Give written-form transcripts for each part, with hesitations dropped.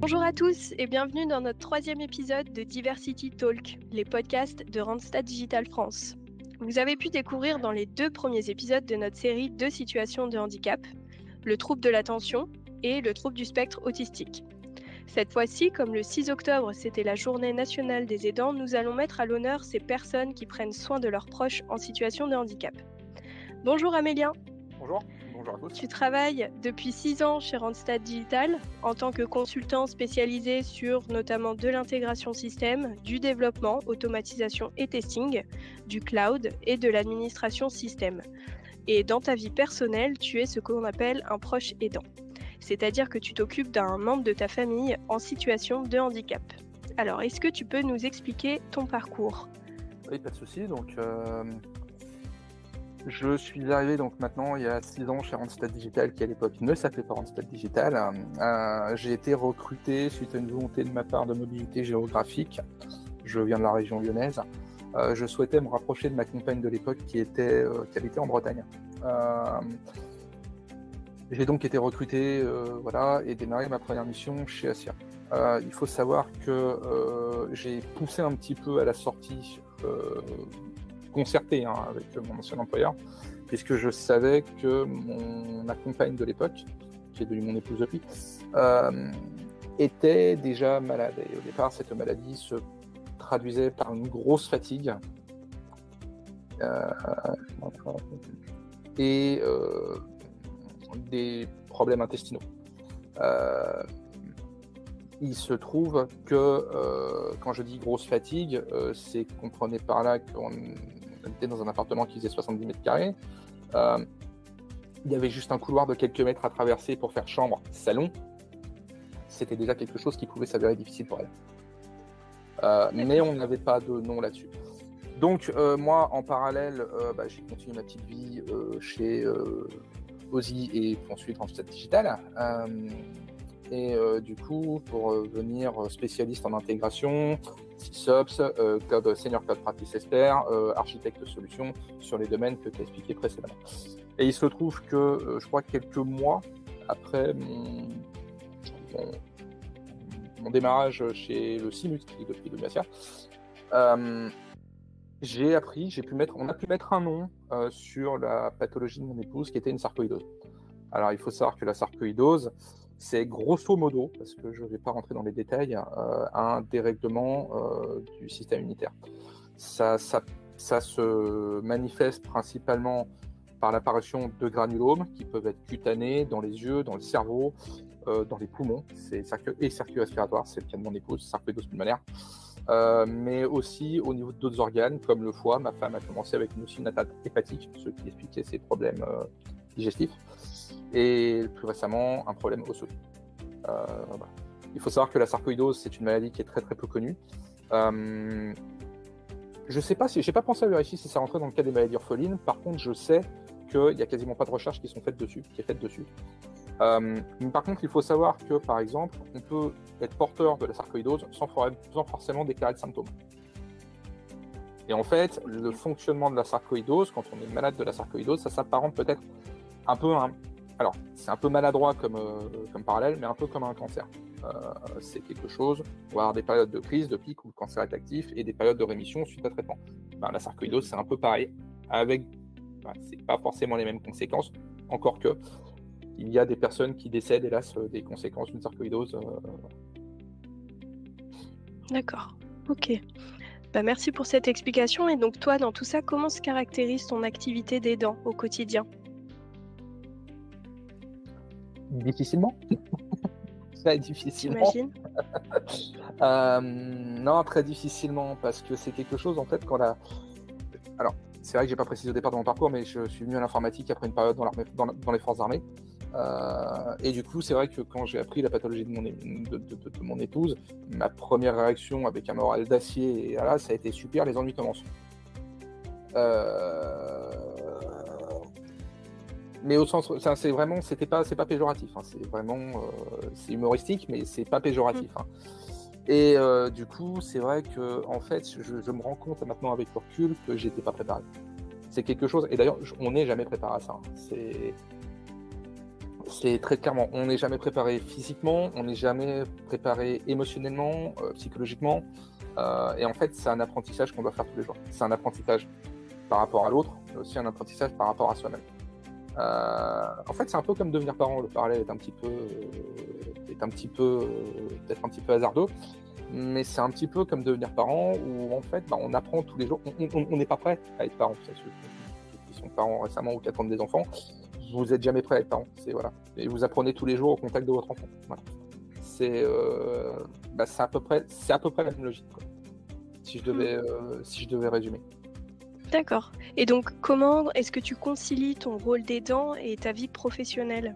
Bonjour à tous et bienvenue dans notre troisième épisode de Diversity Talk, les podcasts de Randstad Digital France. Vous avez pu découvrir dans les 2 premiers épisodes de notre série 2 situations de handicap, le trouble de l'attention et le trouble du spectre autistique. Cette fois-ci, comme le 6 octobre, c'était la journée nationale des aidants, nous allons mettre à l'honneur ces personnes qui prennent soin de leurs proches en situation de handicap. Bonjour Amélien. Bonjour à tous. Tu travailles depuis 6 ans chez Randstad Digital en tant que consultant spécialisé sur notamment de l'intégration système, du développement, automatisation et testing, du cloud et de l'administration système. Et dans ta vie personnelle, tu es ce qu'on appelle un proche aidant. C'est-à-dire que tu t'occupes d'un membre de ta famille en situation de handicap. Alors, est-ce que tu peux nous expliquer ton parcours ? Oui, pas de souci. Donc, je suis arrivé maintenant il y a 6 ans chez Randstad Digital, qui à l'époque ne s'appelait pas Randstad Digital. J'ai été recruté suite à une volonté de ma part de mobilité géographique. Je viens de la région lyonnaise. Je souhaitais me rapprocher de ma compagne de l'époque qui habitait en Bretagne. J'ai donc été recruté et démarré ma première mission chez Asia. Il faut savoir que j'ai poussé un petit peu à la sortie concertée avec mon ancien employeur, puisque je savais que ma compagne de l'époque, qui est devenue mon épouse depuis, était déjà malade. Et au départ, cette maladie se traduisait par une grosse fatigue et des problèmes intestinaux. Il se trouve que quand je dis grosse fatigue, c'est qu'on prenait par là qu'on était dans un appartement qui faisait 70 mètres carrés. Il y avait juste un couloir de quelques mètres à traverser pour faire chambre, salon. C'était déjà quelque chose qui pouvait s'avérer difficile pour elle. Mais on n'avait pas de nom là-dessus. Donc moi, en parallèle, j'ai continué ma petite vie chez OSI et ensuite Randstad Digital. Du coup, pour devenir spécialiste en intégration, SysOps, Senior Cloud Practice Expert, architecte de solutions sur les domaines que tu as expliqué précédemment. Et il se trouve que, je crois, quelques mois après mon démarrage chez le CIMUT, qui est depuis Domiacia, on a pu mettre un nom sur la pathologie de mon épouse qui était une sarcoïdose. Alors, il faut savoir que la sarcoïdose, c'est grosso modo, parce que je ne vais pas rentrer dans les détails, un dérèglement du système immunitaire. Ça se manifeste principalement par l'apparition de granulomes qui peuvent être cutanés dans les yeux, dans le cerveau, dans les poumons, circuit respiratoire, c'est le cas de mon épouse, sarcoïdose pulmonaire, mais aussi au niveau d'autres organes comme le foie. Ma femme a commencé avec une aussi une atteinte hépatique, ce qui expliquait ses problèmes digestifs, et plus récemment un problème osseux. Voilà. Il faut savoir que la sarcoïdose, c'est une maladie qui est très très peu connue. Je ne sais pas j'ai pas pensé à vérifier si ça rentrait dans le cas des maladies orphelines. Par contre, je sais qu'il n'y a quasiment pas de recherche qui est faite dessus. Par contre, il faut savoir que, par exemple, on peut être porteur de la sarcoïdose sans forcément déclarer de symptômes. Et en fait, le fonctionnement de la sarcoïdose, quand on est malade de la sarcoïdose, ça s'apparente peut-être un peu alors, c'est un peu maladroit comme parallèle, mais un peu comme un cancer. C'est quelque chose, on va avoir des périodes de crise, de pic où le cancer est actif, et des périodes de rémission suite à traitement. La sarcoïdose, c'est un peu pareil, c'est pas forcément les mêmes conséquences, encore que il y a des personnes qui décèdent, hélas, des conséquences d'une sarcoïdose. D'accord, ok. Merci pour cette explication. Et donc toi, dans tout ça, comment se caractérise ton activité d'aidant au quotidien ? Difficilement. Très difficilement. J'imagine. Non, très difficilement, parce que c'est quelque chose, en fait, Alors, c'est vrai que j'ai pas précisé au départ de mon parcours, mais je suis venu à l'informatique après une période dans les forces armées. Et du coup, c'est vrai que quand j'ai appris la pathologie de mon épouse, ma première réaction avec un moral d'acier, et là, ça a été super, les ennuis commencent. Mais au sens, c'est pas péjoratif, hein, c'est vraiment, c'est humoristique, mais c'est pas péjoratif. Hein. Et du coup, c'est vrai que en fait, je me rends compte maintenant avec le recul que j'étais pas préparé. C'est quelque chose, et d'ailleurs, on n'est jamais préparé à ça. Hein. C'est très clairement, on n'est jamais préparé physiquement, on n'est jamais préparé émotionnellement, psychologiquement. Et en fait, c'est un apprentissage qu'on doit faire tous les jours. C'est un apprentissage par rapport à l'autre, mais aussi un apprentissage par rapport à soi-même. En fait, c'est un peu comme devenir parent. Le parallèle est un petit peu, peut-être un petit peu hasardeux, mais c'est un petit peu comme devenir parent où en fait, on apprend tous les jours. On n'est pas prêt à être parent. Ceux qui sont parents récemment ou qui attendent des enfants, vous n'êtes jamais prêt à être parent. Et vous apprenez tous les jours au contact de votre enfant. Voilà. C'est à peu près la même logique, quoi. Si je devais résumer. D'accord. Et donc, comment est-ce que tu concilies ton rôle d'aidant et ta vie professionnelle?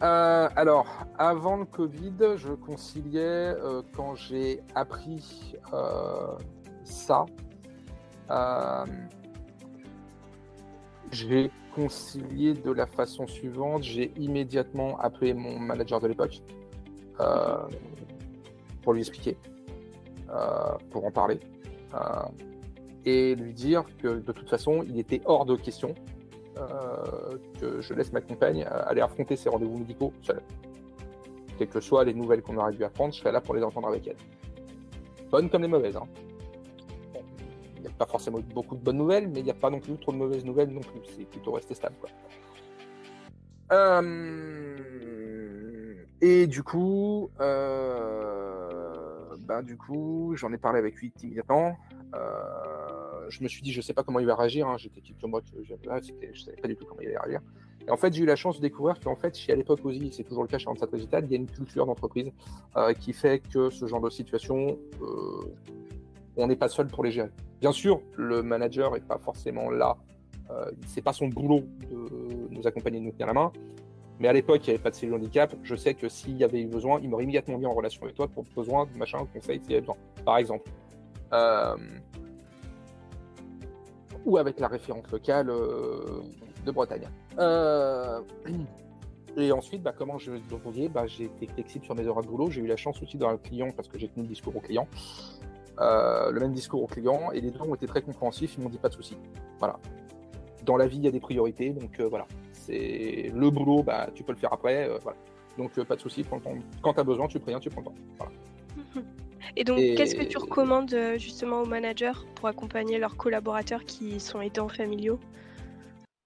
Alors, avant le Covid, je conciliais, quand j'ai appris ça, j'ai concilié de la façon suivante. J'ai immédiatement appelé mon manager de l'époque pour lui expliquer, pour en parler. Et lui dire que de toute façon, il était hors de question que je laisse ma compagne aller affronter ses rendez-vous médicaux seule. Quelles que soient les nouvelles qu'on aurait dû apprendre, je serais là pour les entendre avec elle. Bonnes comme les mauvaises. Hein. Bon, il n'y a pas forcément beaucoup de bonnes nouvelles, mais il n'y a pas non plus trop de mauvaises nouvelles non plus. C'est plutôt resté stable, quoi. Et du coup, j'en ai parlé avec lui immédiatement. Je me suis dit, je sais pas comment il va réagir. Hein. J'étais quelques mois que j'avais là, je savais pas du tout comment il allait réagir. Et en fait, j'ai eu la chance de découvrir qu'en fait, à l'époque aussi, c'est toujours le cas chez Randstad Digital, il y a une culture d'entreprise qui fait que ce genre de situation, on n'est pas seul pour les gérer. Bien sûr, le manager n'est pas forcément là. C'est pas son boulot de nous accompagner, de nous tenir la main. Mais à l'époque, il n'y avait pas de cellule handicap. Je sais que s'il y avait eu besoin, il m'aurait immédiatement mis en relation avec toi pour besoin de machin, conseil, s'il y avait besoin. Par exemple. Ou avec la référente locale de Bretagne. Et ensuite, comment je me débrouillais, j'ai été flexible sur mes horaires de boulot. J'ai eu la chance aussi d'avoir le client, parce que j'ai tenu le discours au client, le même discours au client, et les deux ont été très compréhensifs, ils m'ont dit pas de souci. Voilà. Dans la vie, il y a des priorités, donc voilà. C'est le boulot, tu peux le faire après, voilà. Donc pas de souci, prends le temps. Quand tu as besoin, tu préviens, tu prends le temps. Voilà. Et donc, qu'est-ce que tu recommandes justement aux managers pour accompagner leurs collaborateurs qui sont aidants familiaux?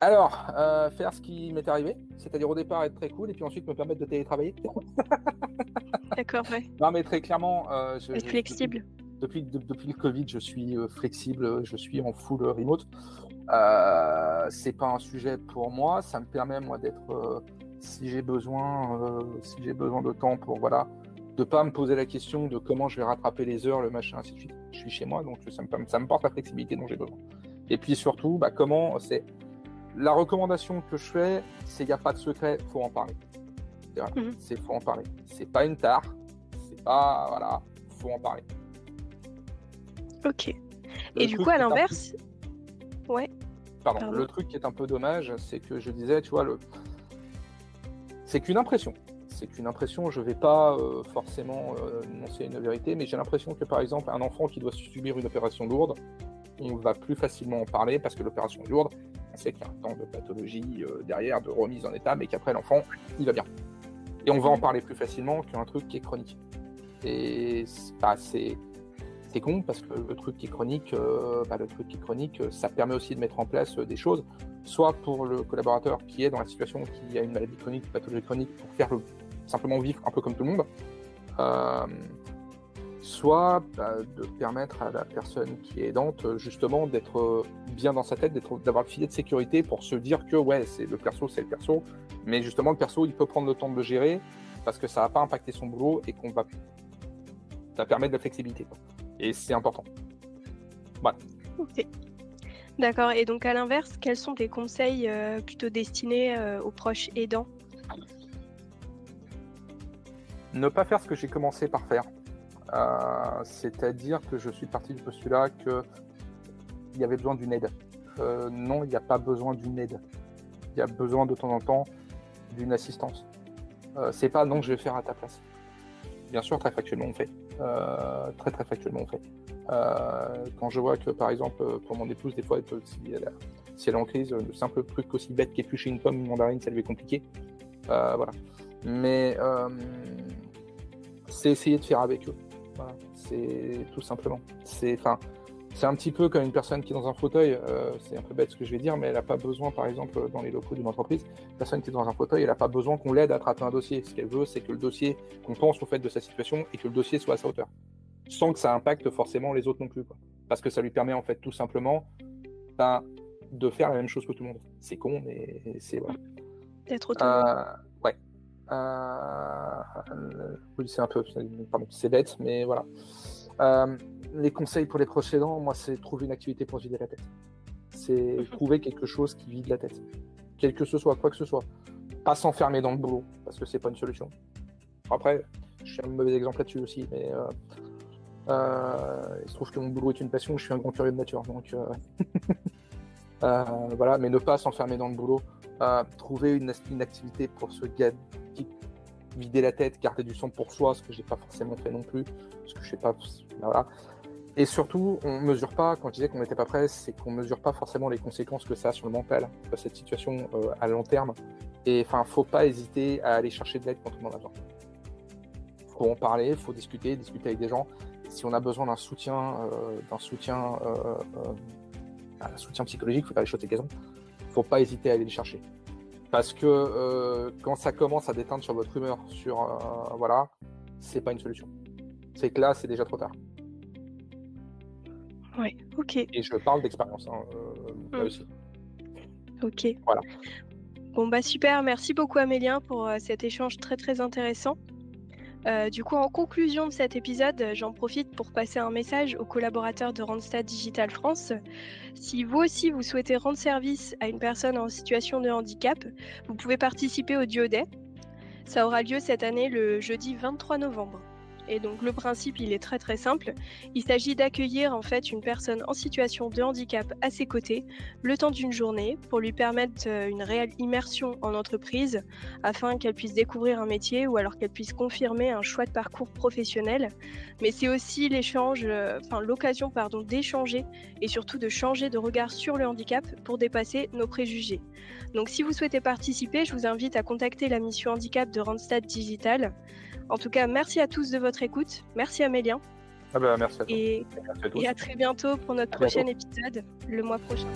Alors, faire ce qui m'est arrivé, c'est-à-dire au départ être très cool et puis ensuite me permettre de télétravailler. D'accord, ouais. Non, mais très clairement, être flexible. Depuis le Covid, je suis flexible, je suis en full remote. C'est pas un sujet pour moi, ça me permet moi d'être, si j'ai besoin de temps pour de pas me poser la question de comment je vais rattraper les heures, le machin, ainsi de suite. Je suis chez moi, donc ça me porte la flexibilité dont j'ai besoin. Et puis surtout, comment c'est la recommandation que je fais, c'est il n'y a pas de secret, faut en parler. Faut en parler. C'est pas une tare, c'est pas faut en parler. Ok. Et du coup, à l'inverse, ouais. Pardon. Le truc qui est un peu dommage, c'est que je disais, tu vois, c'est qu'une impression. Je ne vais pas forcément énoncer une vérité, mais j'ai l'impression que, par exemple, un enfant qui doit subir une opération lourde, on va plus facilement en parler parce que l'opération est lourde, on sait qu'il y a un temps de pathologie derrière, de remise en état, mais qu'après, l'enfant, il va bien. Et on va en parler plus facilement qu'un truc qui est chronique. Et c'est con parce que le truc qui est chronique, ça permet aussi de mettre en place des choses, soit pour le collaborateur qui est dans la situation, qui a une maladie chronique, une pathologie chronique, pour faire simplement vivre un peu comme tout le monde, soit de permettre à la personne qui est aidante justement d'être bien dans sa tête, d'avoir le filet de sécurité pour se dire que c'est le perso, mais justement le perso il peut prendre le temps de le gérer parce que ça va pas impacter son boulot et ça permet de la flexibilité, quoi. Et c'est important. Voilà. Ok. D'accord. Et donc à l'inverse, quels sont tes conseils plutôt destinés aux proches aidants? Ne pas faire ce que j'ai commencé par faire. C'est-à-dire que je suis parti du postulat qu'il y avait besoin d'une aide. Non, il n'y a pas besoin d'une aide. Il y a besoin de temps en temps d'une assistance. C'est pas non que je vais faire à ta place. Bien sûr, très factuellement on fait. Très factuellement on fait. Quand je vois que par exemple pour mon épouse, des fois si elle est en crise, le simple truc aussi bête qu'éplucher une pomme, une mandarine, ça lui est compliqué. Voilà. Mais c'est essayer de faire avec eux. Voilà. C'est tout simplement. C'est un petit peu comme une personne qui est dans un fauteuil, c'est un peu bête ce que je vais dire, mais elle n'a pas besoin, par exemple, dans les locaux d'une entreprise, une personne qui est dans un fauteuil, elle n'a pas besoin qu'on l'aide à traiter un dossier. Ce qu'elle veut, c'est que le dossier, qu'on pense au fait de sa situation et que le dossier soit à sa hauteur. Sans que ça impacte forcément les autres non plus, quoi. Parce que ça lui permet en fait tout simplement de faire la même chose que tout le monde. C'est con, mais c'est voilà. D'être autonome. Ouais. Oui, c'est un peu, pardon, c'est bête, mais voilà. Les conseils pour les proches aidants, moi, c'est trouver une activité pour se vider la tête. C'est trouver quelque chose qui vide la tête. Quel que ce soit, quoi que ce soit. Pas s'enfermer dans le boulot, parce que c'est pas une solution. Après, je suis un mauvais exemple là-dessus aussi, mais il se trouve que mon boulot est une passion, je suis un grand curieux de nature, donc voilà, mais ne pas s'enfermer dans le boulot, trouver une activité pour se vider la tête, garder du sang pour soi, ce que j'ai pas forcément fait non plus, parce que je sais pas, voilà. Et surtout, on mesure pas, quand je disais qu'on n'était pas prêt, c'est qu'on mesure pas forcément les conséquences que ça a sur le mental, de cette situation à long terme. Et enfin, faut pas hésiter à aller chercher de l'aide quand on en a besoin. Faut en parler, faut discuter avec des gens. Si on a besoin d'un soutien psychologique, faut faire les choses avec raison. Faut pas hésiter à aller les chercher. Parce que quand ça commence à déteindre sur votre humeur, voilà, c'est pas une solution. C'est que là, c'est déjà trop tard. Ouais, ok. Et je parle d'expérience, là aussi. Ok. Voilà. Bon, bah super, merci beaucoup Amélien pour cet échange très très intéressant. Du coup, en conclusion de cet épisode, j'en profite pour passer un message aux collaborateurs de Randstad Digital France. Si vous aussi vous souhaitez rendre service à une personne en situation de handicap, vous pouvez participer au Duo Day. Ça aura lieu cette année le jeudi 23 novembre. Et donc le principe, il est très très simple. Il s'agit d'accueillir en fait une personne en situation de handicap à ses côtés le temps d'une journée pour lui permettre une réelle immersion en entreprise afin qu'elle puisse découvrir un métier ou alors qu'elle puisse confirmer un choix de parcours professionnel. Mais c'est aussi l'occasion d'échanger et surtout de changer de regard sur le handicap pour dépasser nos préjugés. Donc si vous souhaitez participer, je vous invite à contacter la mission handicap de Randstad Digital. En tout cas, merci à tous de votre écoute. Merci Amélien. Merci à toi. Et à très bientôt pour notre prochain épisode, le mois prochain.